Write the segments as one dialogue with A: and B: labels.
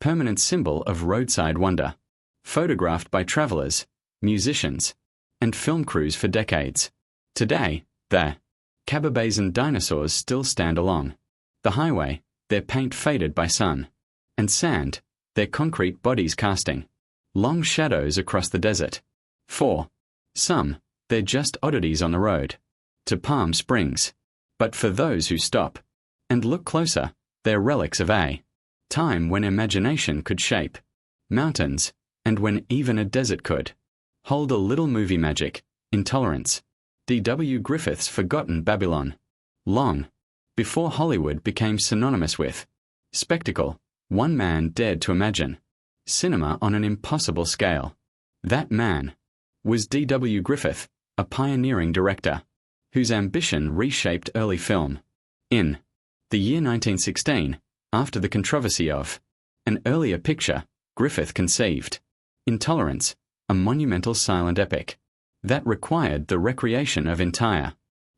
A: permanent symbol of roadside wonder, photographed by travelers, musicians, and film crews for decades. Today, the Cababazon dinosaurs still stand along the highway, their paint faded by sun and sand, their concrete bodies casting long shadows across the desert. For some, they're just oddities on the road to Palm Springs. But for those who stop and look closer, they're relics of a time when imagination could shape mountains, and when even a desert could hold a little movie magic, intolerance. D.W. Griffith's forgotten Babylon. Long before Hollywood became synonymous with spectacle, one man dared to imagine cinema on an impossible scale. That man was D.W. Griffith, a pioneering director whose ambition reshaped early film. In the year 1916, after the controversy of an earlier picture, Griffith conceived Intolerance, a monumental silent epic that required the recreation of entire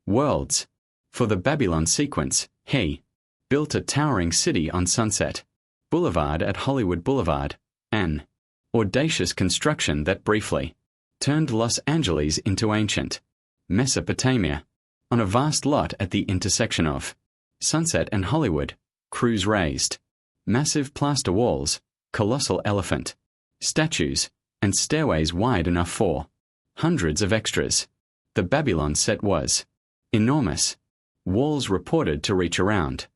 A: worlds. For the Babylon sequence, he built a towering city on Sunset Boulevard at Hollywood Boulevard, an audacious construction that briefly turned Los Angeles into ancient Mesopotamia. On a vast lot at the intersection of Sunset and Hollywood, crews raised massive plaster walls, colossal elephant statues, and stairways wide enough for hundreds of extras. The Babylon set was enormous. Walls reported to reach around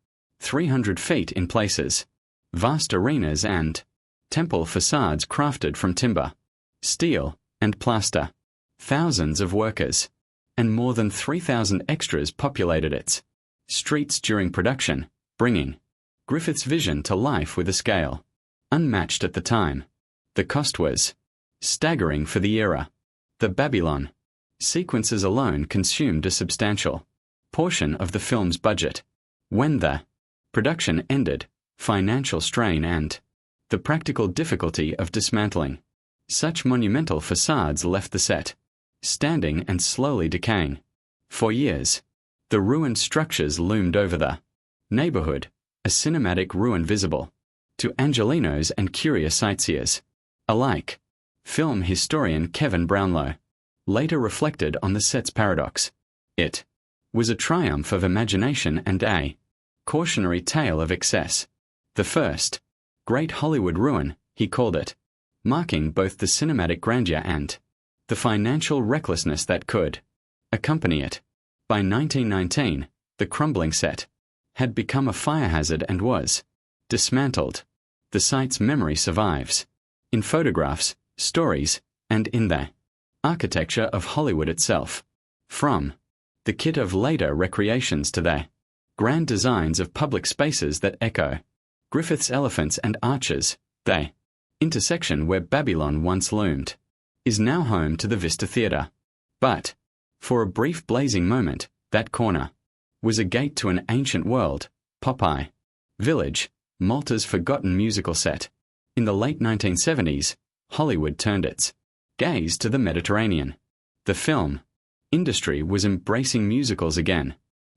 A: 300 feet in places. Vast arenas and temple facades crafted from timber, steel, and plaster. Thousands of workers and more than 3,000 extras populated its streets during production, bringing Griffith's vision to life with a scale unmatched at the time. The cost was staggering for the era. The Babylon sequences alone consumed a substantial portion of the film's budget. When the production ended, financial strain and the practical difficulty of dismantling such monumental facades left the set standing and slowly decaying. For years, the ruined structures loomed over the neighborhood, a cinematic ruin visible to Angelenos and curious sightseers alike. Film historian Kevin Brownlow later reflected on the set's paradox. It was a triumph of imagination and a cautionary tale of excess. The first great Hollywood ruin, he called it, marking both the cinematic grandeur and the financial recklessness that could accompany it. By 1919, the crumbling set had become a fire hazard and was dismantled. The site's memory survives in photographs, stories, and in the architecture of Hollywood itself. From the kit of later recreations to the grand designs of public spaces that echo Griffith's elephants and arches, the intersection where Babylon once loomed is now home to the Vista Theatre. But for a brief blazing moment, that corner was a gate to an ancient world, Popeye Village, Malta's forgotten musical set. In the late 1970s, Hollywood turned its gaze to the Mediterranean. The film industry was embracing musicals again,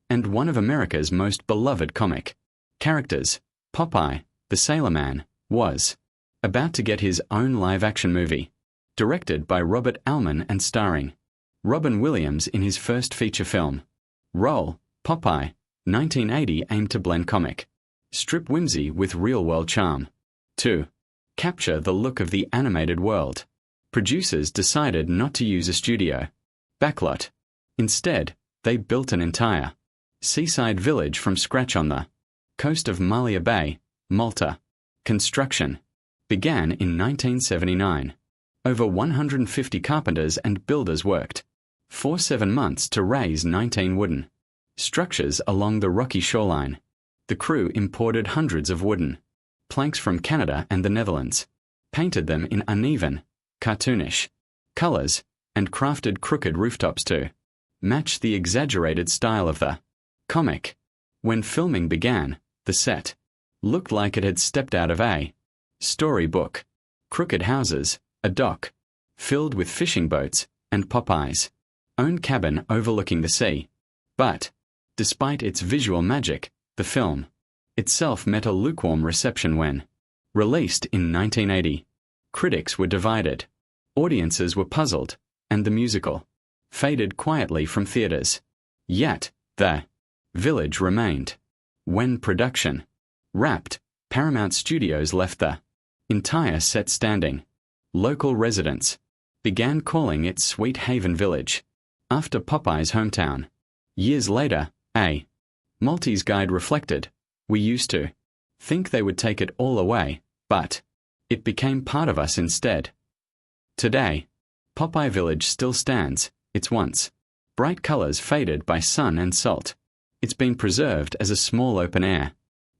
A: and one of America's most beloved comic characters, Popeye, the Sailor Man, was about to get his own live-action movie, directed by Robert Altman and starring Robin Williams in his first feature film role. Popeye, 1980, aimed to blend comic strip whimsy with real-world charm. To capture the look of the animated world, producers decided not to use a studio backlot. Instead, they built an entire seaside village from scratch on the coast of Malia Bay, Malta. Construction began in 1979. Over 150 carpenters and builders worked for 7 months to raise 19 wooden structures along the rocky shoreline. The crew imported hundreds of wooden planks from Canada and the Netherlands, painted them in uneven, cartoonish colors, and crafted crooked rooftops to match the exaggerated style of the comic. When filming began, the set looked like it had stepped out of a storybook. Crooked houses, a dock filled with fishing boats, and Popeye's own cabin overlooking the sea. But despite its visual magic, the film itself met a lukewarm reception when Released in 1980. Critics were divided. Audiences were puzzled, and the musical faded quietly from theaters. Yet, the village remained. When production wrapped, Paramount Studios left the entire set standing. Local residents began calling it Sweet Haven Village, after Popeye's hometown. Years later, a Maltese guide reflected, "We used to think they would take it all away, but it became part of us instead." Today, Popeye Village still stands, its once bright colors faded by sun and salt. It's been preserved as a small open-air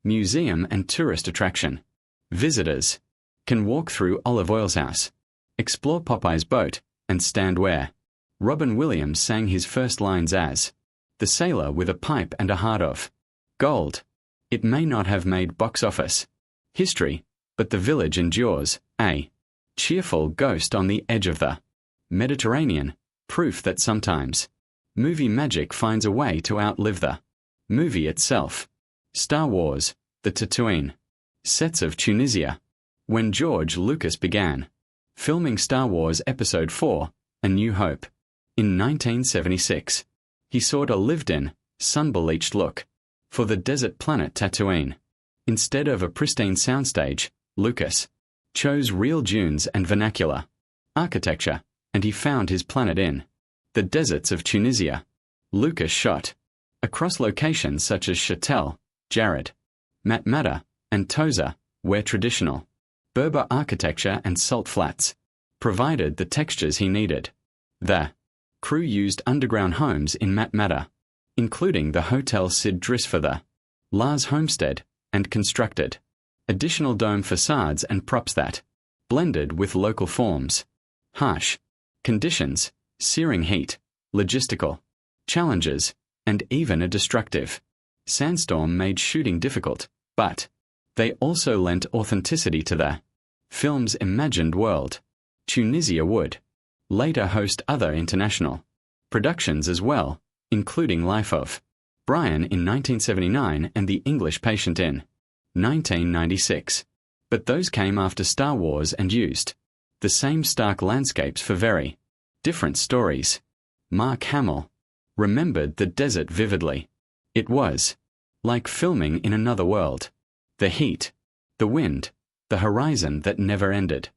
A: museum and tourist attraction. Visitors can walk through Olive Oil's house, explore Popeye's boat, and stand where Robin Williams sang his first lines as the sailor with a pipe and a heart of gold. It may not have made box office history, but the village endures, a cheerful ghost on the edge of the Mediterranean, proof that sometimes movie magic finds a way to outlive the movie itself. Star Wars, the Tatooine sets of Tunisia. When George Lucas began filming Star Wars Episode 4, A New Hope, in 1976, he sought a lived-in, sun-bleached look for the desert planet Tatooine. Instead of a pristine soundstage, Lucas chose real dunes and vernacular architecture, and he found his planet in the deserts of Tunisia. Lucas shot across locations such as Chatel, Jared, Matmata, and Toza, where traditional Berber architecture and salt flats provided the textures he needed. The crew used underground homes in Matmata, including the Hotel Sid Driss for the Lars homestead, and constructed additional dome facades and props that blended with local forms. Harsh conditions, searing heat, logistical challenges, and even a destructive sandstorm made shooting difficult, but they also lent authenticity to the film's imagined world. Tunisia would later host other international productions as well, including Life of Brian in 1979 and The English Patient in 1996. But those came after Star Wars and used the same stark landscapes for very different stories. Mark Hamill remembered the desert vividly. It was like filming in another world. The heat, the wind, the horizon that never ended.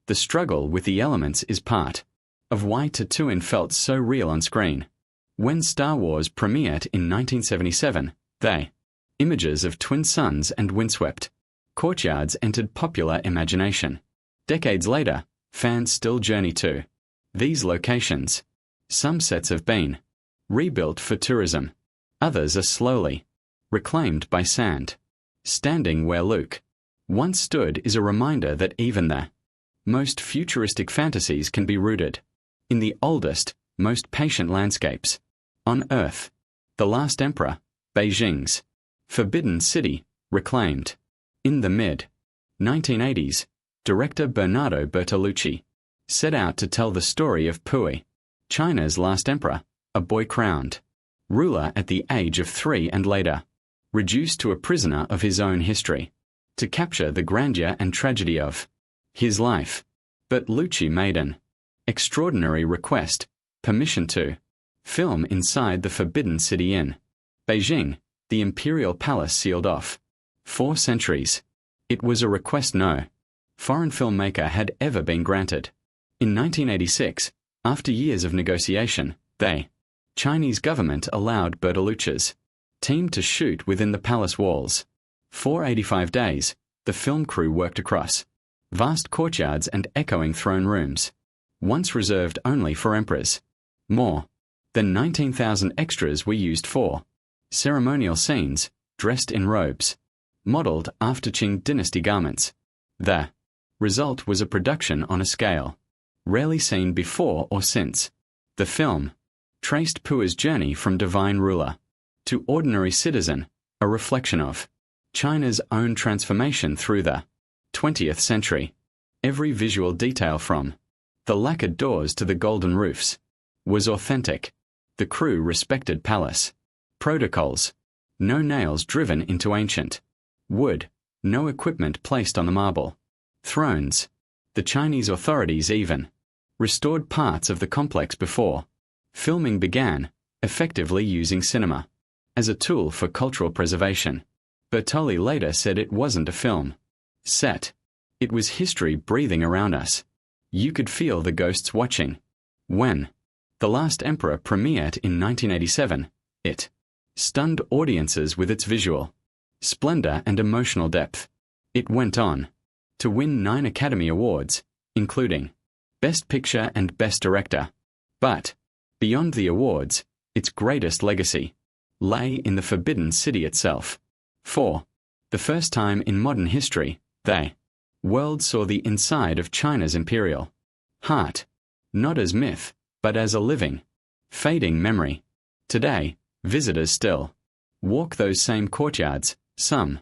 A: The struggle with the elements is part of why Tatooine felt so real on screen. When Star Wars premiered in 1977, the images of twin suns and windswept courtyards entered popular imagination. Decades later, fans still journey to these locations. Some sets have been rebuilt for tourism. Others are slowly reclaimed by sand. Standing where Luke once stood is a reminder that even the most futuristic fantasies can be rooted in the oldest, most patient landscapes on Earth. The Last Emperor, Beijing's Forbidden City, reclaimed. In the mid-1980s, director Bernardo Bertolucci set out to tell the story of Pui, China's last emperor, a boy crowned ruler at the age of 3 and later reduced to a prisoner of his own history, to capture the grandeur and tragedy of his life. Bertolucci made an extraordinary request, permission to film inside the Forbidden City in Beijing, the imperial palace sealed off 4 centuries. It was a request no foreign filmmaker had ever been granted. In 1986, after years of negotiation, the Chinese government allowed Bertolucci's team to shoot within the palace walls. For 85 days, the film crew worked across vast courtyards and echoing throne rooms, once reserved only for emperors. More than 19,000 extras were used for ceremonial scenes, dressed in robes modeled after Qing dynasty garments. The result was a production on a scale rarely seen before or since. The film traced Pua's journey from divine ruler to ordinary citizen, a reflection of China's own transformation through the 20th century. Every visual detail from the lacquered doors to the golden roofs was authentic. The crew respected palace protocols. No nails driven into ancient wood, No equipment placed on the marble. Thrones. The Chinese authorities even restored parts of the complex before filming began, effectively using cinema as a tool for cultural preservation. Bertoli later said it wasn't a film set. It was history breathing around us. You could feel the ghosts watching. When The Last Emperor premiered in 1987, it stunned audiences with its visual splendor and emotional depth. It went on to win 9 Academy Awards, including Best Picture and Best Director. But beyond the awards, its greatest legacy lay in the Forbidden City itself. For the first time in modern history, the world saw the inside of China's imperial heart, not as myth, but as a living, fading memory. Today, visitors still walk those same courtyards, some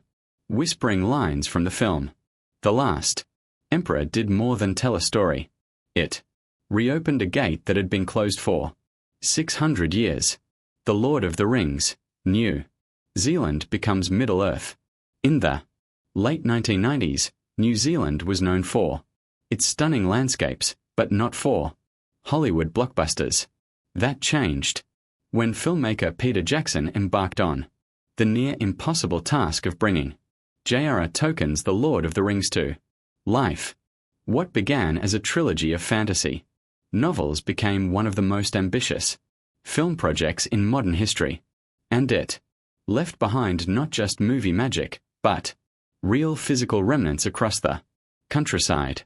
A: whispering lines from the film. The Last Emperor did more than tell a story. It reopened a gate that had been closed for 600 years. The Lord of the Rings, New Zealand becomes Middle-earth. In the late 1990s, New Zealand was known for its stunning landscapes, but not for Hollywood blockbusters. That changed when filmmaker Peter Jackson embarked on the near-impossible task of bringing J.R.R. Tolkien's The Lord of the Rings to life. What began as a trilogy of fantasy novels became one of the most ambitious film projects in modern history, and it left behind not just movie magic, but real physical remnants across the countryside.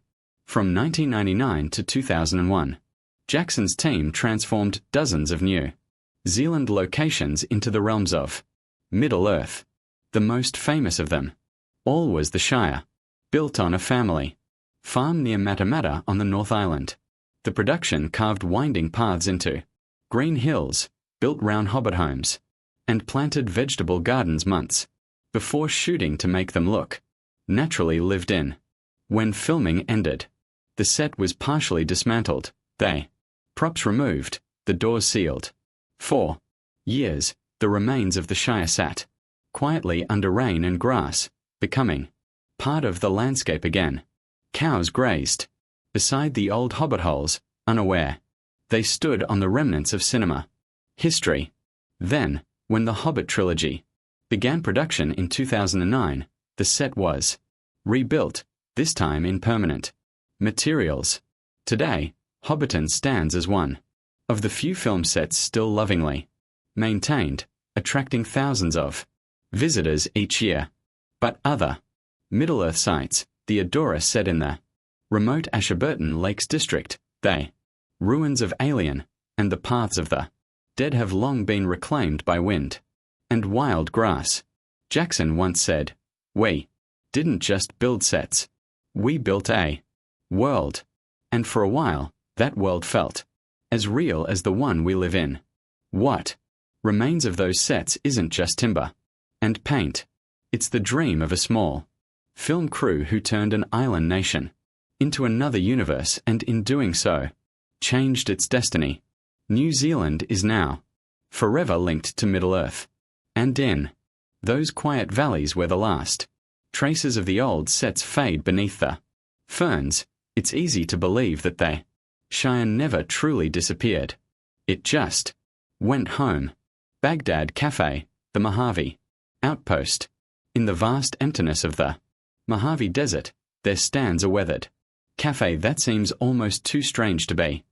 A: From 1999 to 2001, Jackson's team transformed dozens of New Zealand locations into the realms of Middle-earth. The most famous of them all was the Shire, built on a family farm near Matamata on the North Island. The production carved winding paths into green hills, built round hobbit homes, and planted vegetable gardens months before shooting to make them look naturally lived in. When filming ended, the set was partially dismantled, the props removed, the doors sealed. For years, the remains of the Shire sat quietly under rain and grass, becoming part of the landscape again. Cows grazed beside the old hobbit holes, unaware they stood on the remnants of cinema history. Then, when the Hobbit trilogy began production in 2009, the set was rebuilt, this time in permanent materials. Today, Hobbiton stands as one of the few film sets still lovingly maintained, attracting thousands of visitors each year. But other Middle-earth sites, the Adora set in the remote Ashburton Lakes district, the ruins of Alien, and the paths of the dead have long been reclaimed by wind and wild grass. Jackson once said, "We didn't just build sets. We built a world." And for a while, that world felt as real as the one we live in. What remains of those sets isn't just timber and paint. It's the dream of a small film crew who turned an island nation into another universe, and in doing so, changed its destiny. New Zealand is now forever linked to Middle-earth. And in those quiet valleys where the last traces of the old sets fade beneath the ferns, it's easy to believe that the Shire never truly disappeared. It just went home. Baghdad Cafe, the Mojave outpost. In the vast emptiness of the Mojave Desert, there stands a weathered cafe that seems almost too strange to be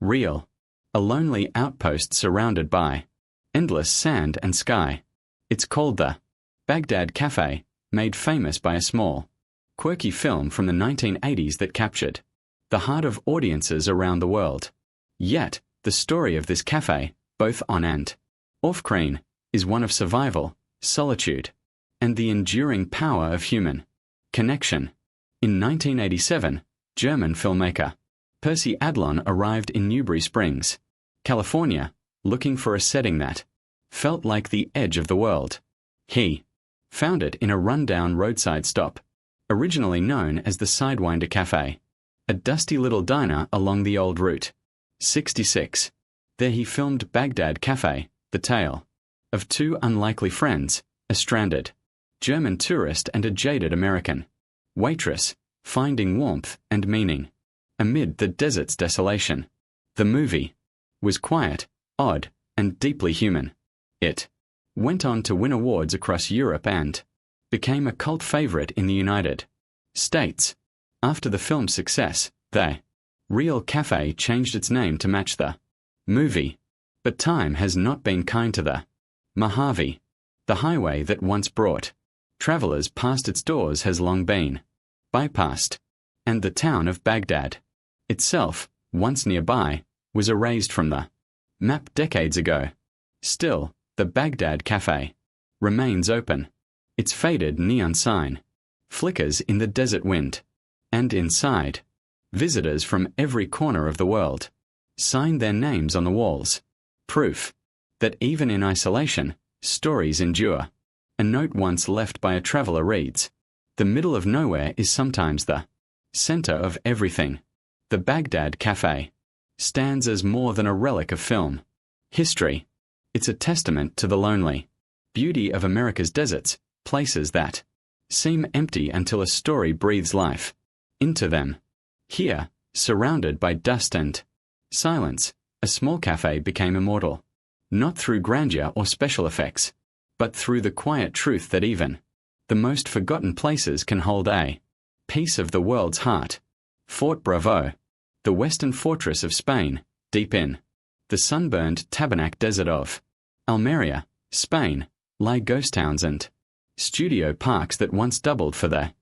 A: real. A lonely outpost surrounded by endless sand and sky. It's called the Baghdad Cafe, made famous by a small, quirky film from the 1980s that captured the heart of audiences around the world. Yet, the story of this cafe, both on and off-screen, is one of survival, solitude, and the enduring power of human connection. In 1987, German filmmaker Percy Adlon arrived in Newberry Springs, California, looking for a setting that felt like the edge of the world. He found it in a rundown roadside stop, originally known as the Sidewinder Cafe, a dusty little diner along the old Route 66. There he filmed Baghdad Cafe, the tale of two unlikely friends, a stranded German tourist and a jaded American. Waitress, finding warmth and meaning amid the desert's desolation. The movie was quiet, odd, and deeply human. It went on to win awards across Europe and became a cult favorite in the United States. After the film's success, the Real Cafe changed its name to match the movie. But time has not been kind to the Mojave. The highway that once brought travelers past its doors has long been bypassed, and the town of Baghdad itself, once nearby, was erased from the map decades ago. Still, the Baghdad Cafe remains open. Its faded neon sign flickers in the desert wind, and inside, visitors from every corner of the world sign their names on the walls. Proof that even in isolation, stories endure. A note once left by a traveler reads, "The middle of nowhere is sometimes the center of everything." The Baghdad Cafe stands as more than a relic of film history. It's a testament to the lonely beauty of America's deserts, places that seem empty until a story breathes life into them. Here, surrounded by dust and silence, a small cafe became immortal, not through grandeur or special effects, but through the quiet truth that even the most forgotten places can hold a piece of the world's heart. Fort Bravo, the western fortress of Spain, deep in the sunburned Tabernac Desert of Almeria, Spain, lie ghost towns and studio parks that once doubled for the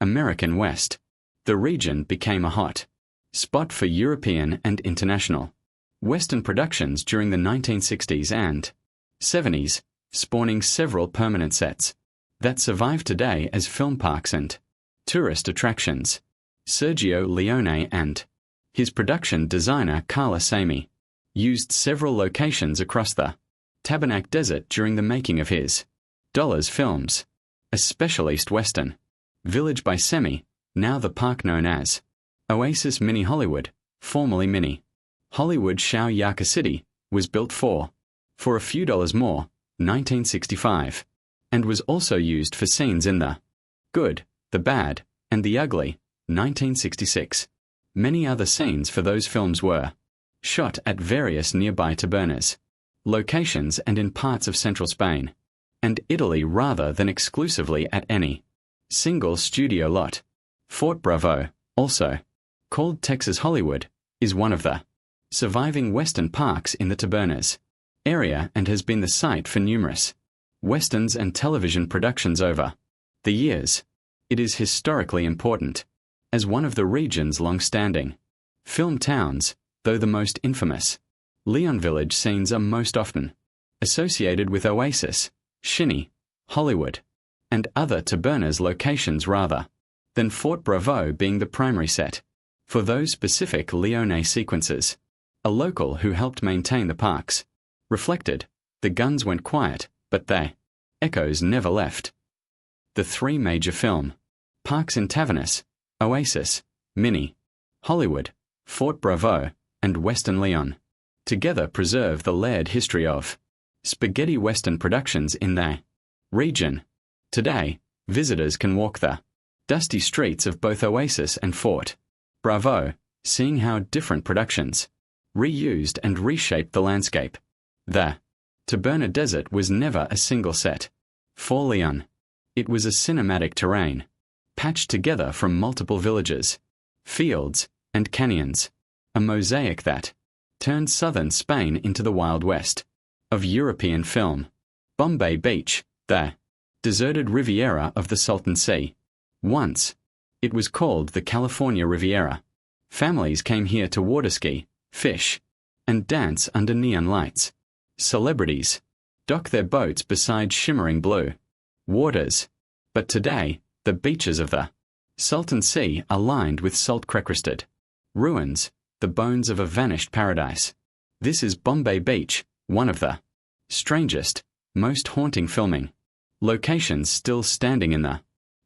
A: American West. The region became a hot spot for European and international Western productions during the 1960s and 70s, spawning several permanent sets that survive today as film parks and tourist attractions. Sergio Leone and his production designer Carla Sami used several locations across the Tabernac Desert during the making of his Dollars films, a specialist Western village by Semi, now the park known as Oasis Mini Hollywood, formerly Mini Hollywood Shao Yaka City, was built for a few dollars more, 1965, and was also used for scenes in The Good, the Bad, and the Ugly, 1966. Many other scenes for those films were shot at various nearby tabernas locations and in parts of central Spain and Italy rather than exclusively at any single studio lot. Fort Bravo, also called Texas Hollywood, is one of the surviving Western parks in the tabernas area and has been the site for numerous Westerns and television productions over the years. It is historically important as one of the region's long-standing film towns, though the most infamous Leon Village scenes are most often associated with Oasis, Shinny, Hollywood, and other tabernas locations rather than Fort Bravo being the primary set for those specific Leone sequences. A local who helped maintain the parks reflected, "The guns went quiet, but the echoes never left." The three major film parks in Tavernas, Oasis, Mini, Hollywood, Fort Bravo, and Western Leon together preserve the layered history of spaghetti Western productions in the region. Today, visitors can walk the dusty streets of both Oasis and Fort Bravo, seeing how different productions reused and reshaped the landscape. The Taberna Desert was never a single set for Leon. It was a cinematic terrain, patched together from multiple villages, fields, and canyons, a mosaic that turned southern Spain into the Wild West of European film. Bombay Beach, the deserted Riviera of the Salton Sea. Once, it was called the California Riviera. Families came here to waterski, fish, and dance under neon lights. Celebrities dock their boats beside shimmering blue waters. But today, the beaches of the Salton Sea are lined with salt-crusted ruins, the bones of a vanished paradise. This is Bombay Beach, one of the strangest, most haunting filming locations still standing in the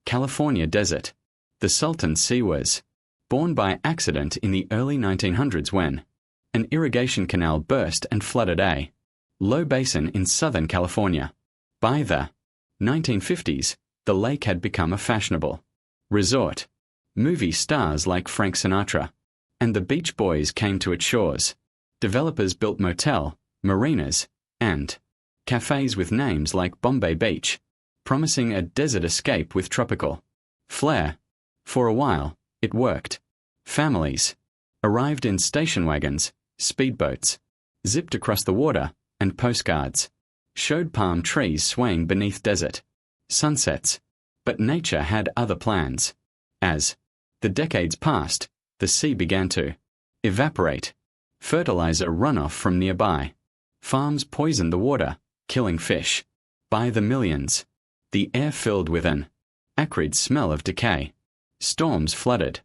A: California desert. The Salton Sea was born by accident in the early 1900s when an irrigation canal burst and flooded a low basin in Southern California. By the 1950s, The lake had become a fashionable resort. Movie stars like Frank Sinatra and the Beach Boys came to its shores. Developers built motel, marinas, and cafes with names like Bombay Beach, promising a desert escape with tropical flair. For a while, it worked. Families arrived in station wagons, speedboats, zipped across the water, and postcards showed palm trees swaying beneath desert sunsets. But nature had other plans. As the decades passed, the sea began to evaporate. Fertilizer runoff from nearby farms poisoned the water, killing fish by the millions. The air filled with an acrid smell of decay. Storms flooded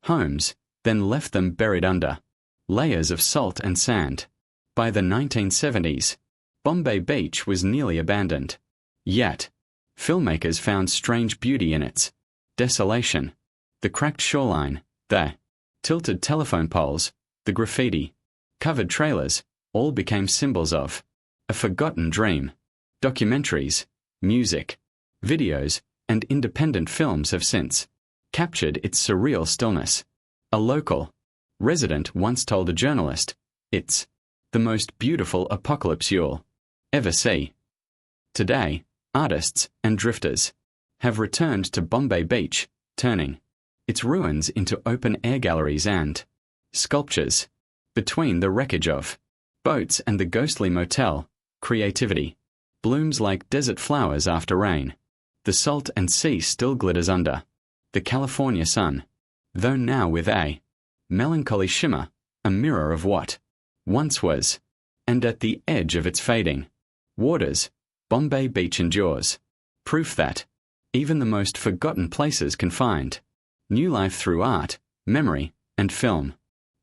A: homes, then left them buried under layers of salt and sand. By the 1970s, Bombay Beach was nearly abandoned. Yet, filmmakers found strange beauty in its desolation. The cracked shoreline, the tilted telephone poles, the graffiti-covered trailers, all became symbols of a forgotten dream. Documentaries, music, videos, and independent films have since captured its surreal stillness. A local resident once told a journalist, "It's the most beautiful apocalypse you'll ever see." Today, artists and drifters have returned to Bombay Beach, turning its ruins into open-air galleries and sculptures. Between the wreckage of boats and the ghostly motel, creativity blooms like desert flowers after rain. The salt and sea still glitters under the California sun, though now with a melancholy shimmer, a mirror of what once was, and at the edge of its fading waters, Bombay Beach endures. Proof that even the most forgotten places can find new life through art, memory, and film.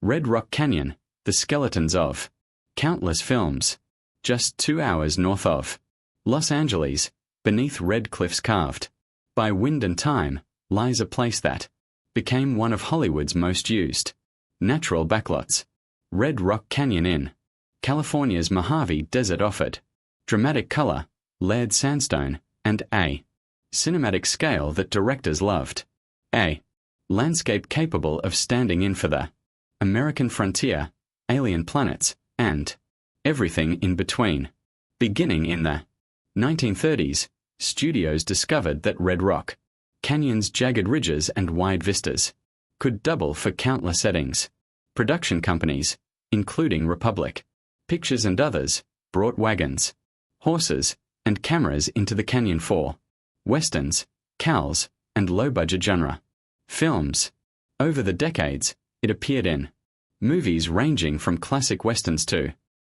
A: Red Rock Canyon, the skeletons of countless films. Just 2 hours north of Los Angeles, beneath red cliffs carved by wind and time, lies a place that became one of Hollywood's most used natural backlots. Red Rock Canyon in California's Mojave Desert offered dramatic color, layered sandstone, and a cinematic scale that directors loved. A landscape capable of standing in for the American frontier, alien planets, and everything in between. Beginning in the 1930s, studios discovered that Red Rock Canyon's jagged ridges and wide vistas could double for countless settings. Production companies, including Republic Pictures and others, brought wagons, horses, and cameras into the canyon for westerns, cowls, and low-budget genre films. Over the decades, it appeared in movies ranging from classic westerns to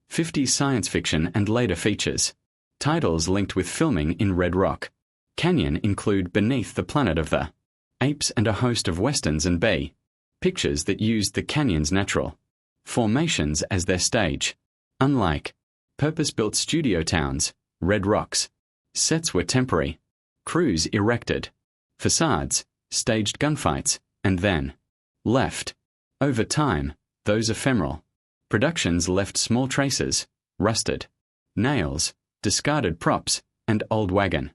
A: 50s science fiction and later features. Titles linked with filming in Red Rock Canyon include Beneath the Planet of the Apes and a host of westerns and B pictures that used the canyon's natural formations as their stage. Unlike purpose-built studio towns, Red Rock's sets were temporary. Crews erected facades, staged gunfights, and then left. Over time, those ephemeral productions left small traces, rusted nails, discarded props, and old wagon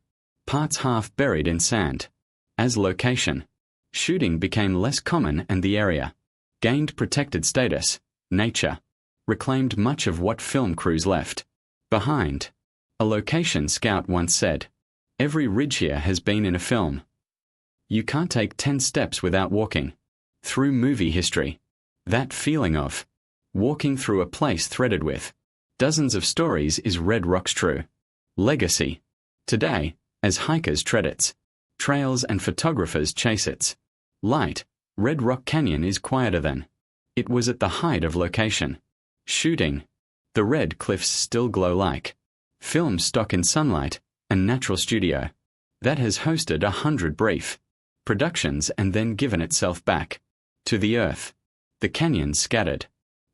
A: parts half buried in sand. As location shooting became less common and the area gained protected status, nature reclaimed much of what film crews left behind. A location scout once said, "Every ridge here has been in a film. You can't take 10 steps without walking through movie history." That feeling of walking through a place threaded with dozens of stories is Red Rock's true legacy. Today, as hikers tread its trails and photographers chase its light, Red Rock Canyon is quieter than it was at the height of location shooting. The red cliffs still glow like film stock in sunlight, a natural studio that has hosted 100 brief productions and then given itself back to the earth. The canyon's scattered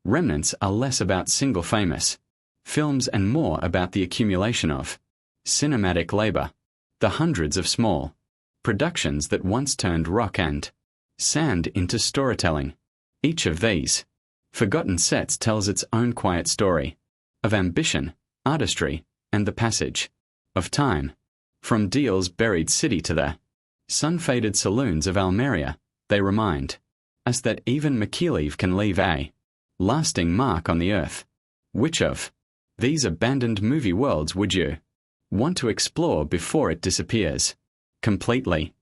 A: remnants are less about single famous films and more about the accumulation of cinematic labor, the hundreds of small productions that once turned rock and sand into storytelling. Each of these forgotten sets tells its own quiet story of ambition, artistry, and the passage of time. From Deal's buried city to the sun-faded saloons of Almeria, they remind us that even Micheleve can leave a lasting mark on the earth. Which of these abandoned movie worlds would you want to explore before it disappears completely?